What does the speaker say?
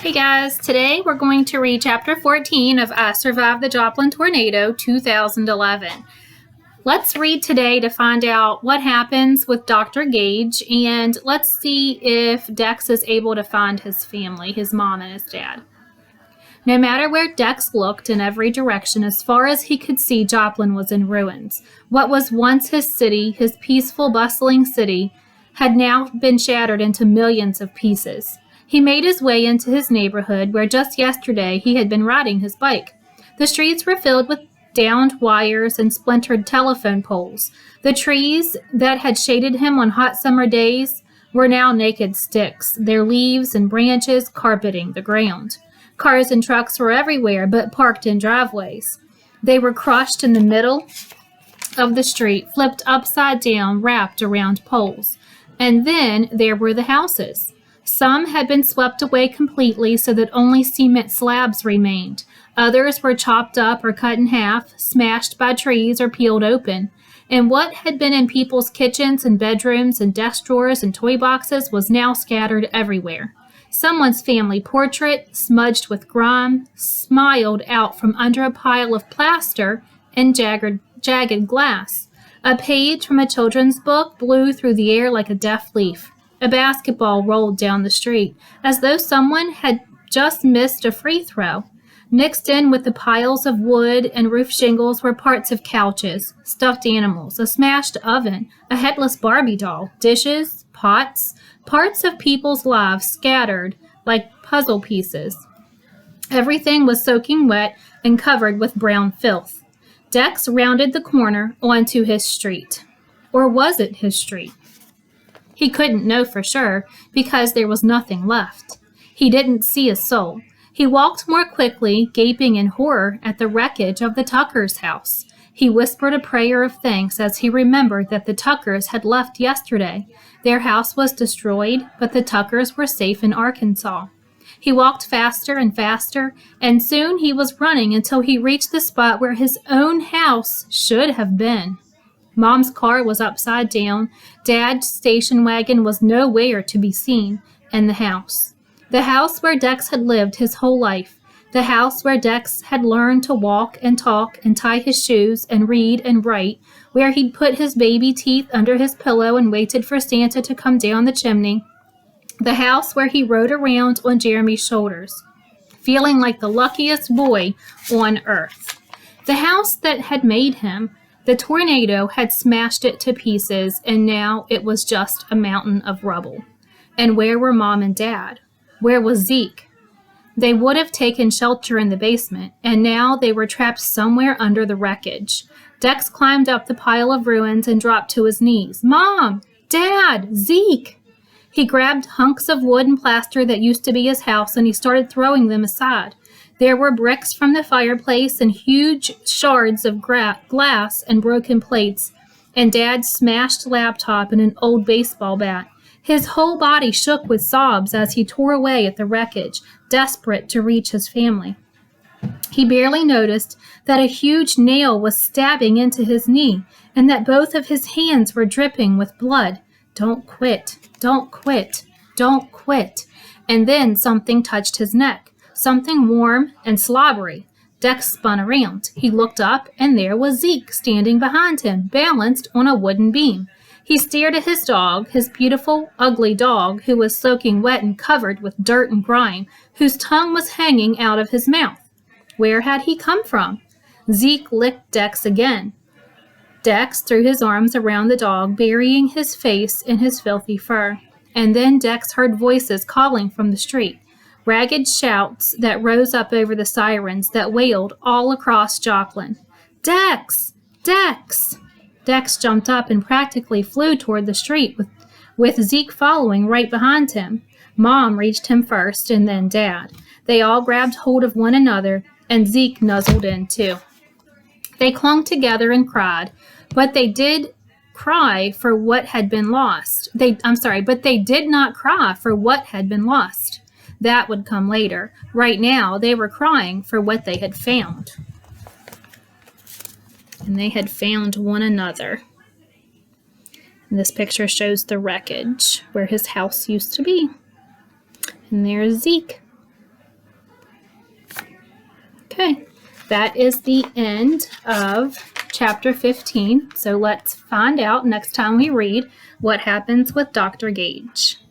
Hey guys, today we're going to read Chapter 14 of I Survived the Joplin Tornado 2011. Let's read today to find out what happens with Dr. Gage, and let's see if Dex is able to find his family, his mom and his dad. No matter where Dex looked in every direction, as far as he could see, Joplin was in ruins. What was once his city, his peaceful, bustling city, had now been shattered into millions of pieces. He made his way into his neighborhood, where just yesterday he had been riding his bike. The streets were filled with downed wires and splintered telephone poles. The trees that had shaded him on hot summer days were now naked sticks, their leaves and branches carpeting the ground. Cars and trucks were everywhere, but parked in driveways. They were crushed in the middle of the street, flipped upside down, wrapped around poles. And then there were the houses. Some had been swept away completely so that only cement slabs remained. Others were chopped up or cut in half, smashed by trees or peeled open. And what had been in people's kitchens and bedrooms and desk drawers and toy boxes was now scattered everywhere. Someone's family portrait, smudged with grime, smiled out from under a pile of plaster and jagged glass. A page from a children's book blew through the air like a deaf leaf. A basketball rolled down the street, as though someone had just missed a free throw. Mixed in with the piles of wood and roof shingles were parts of couches, stuffed animals, a smashed oven, a headless Barbie doll, dishes, pots, parts of people's lives scattered like puzzle pieces. Everything was soaking wet and covered with brown filth. Dex rounded the corner onto his street. Or was it his street? He couldn't know for sure because there was nothing left. He didn't see a soul. He walked more quickly, gaping in horror at the wreckage of the Tuckers' house. He whispered a prayer of thanks as he remembered that the Tuckers had left yesterday. Their house was destroyed, but the Tuckers were safe in Arkansas. He walked faster and faster, and soon he was running until he reached the spot where his own house should have been. Mom's car was upside down, Dad's station wagon was nowhere to be seen, and the house where Dex had lived his whole life, the house where Dex had learned to walk and talk and tie his shoes and read and write, where he'd put his baby teeth under his pillow and waited for Santa to come down the chimney, the house where he rode around on Jeremy's shoulders, feeling like the luckiest boy on earth, the house that had made him. The tornado had smashed it to pieces, and now it was just a mountain of rubble. And where were Mom and Dad? Where was Zeke? They would have taken shelter in the basement, and now they were trapped somewhere under the wreckage. Dex climbed up the pile of ruins and dropped to his knees. Mom! Dad! Zeke! He grabbed hunks of wood and plaster that used to be his house, and he started throwing them aside. There were bricks from the fireplace and huge shards of glass and broken plates, and Dad's smashed laptop and an old baseball bat. His whole body shook with sobs as he tore away at the wreckage, desperate to reach his family. He barely noticed that a huge nail was stabbing into his knee and that both of his hands were dripping with blood. Don't quit, don't quit, don't quit. And then something touched his neck. Something warm and slobbery. Dex spun around. He looked up, and there was Zeke standing behind him, balanced on a wooden beam. He stared at his dog, his beautiful, ugly dog, who was soaking wet and covered with dirt and grime, whose tongue was hanging out of his mouth. Where had he come from? Zeke licked Dex again. Dex threw his arms around the dog, burying his face in his filthy fur. And then Dex heard voices calling from the street. Ragged shouts that rose up over the sirens that wailed all across Joplin. Dex! Dex! Dex jumped up and practically flew toward the street with Zeke following right behind him. Mom reached him first and then Dad. They all grabbed hold of one another and Zeke nuzzled in too. They clung together and cried, but they did cry for what had been lost. But they did not cry for what had been lost. That would come later. Right now, they were crying for what they had found. And they had found one another. And this picture shows the wreckage where his house used to be. And there's Zeke. Okay, that is the end of chapter 15. So let's find out next time we read what happens with Dr. Gage.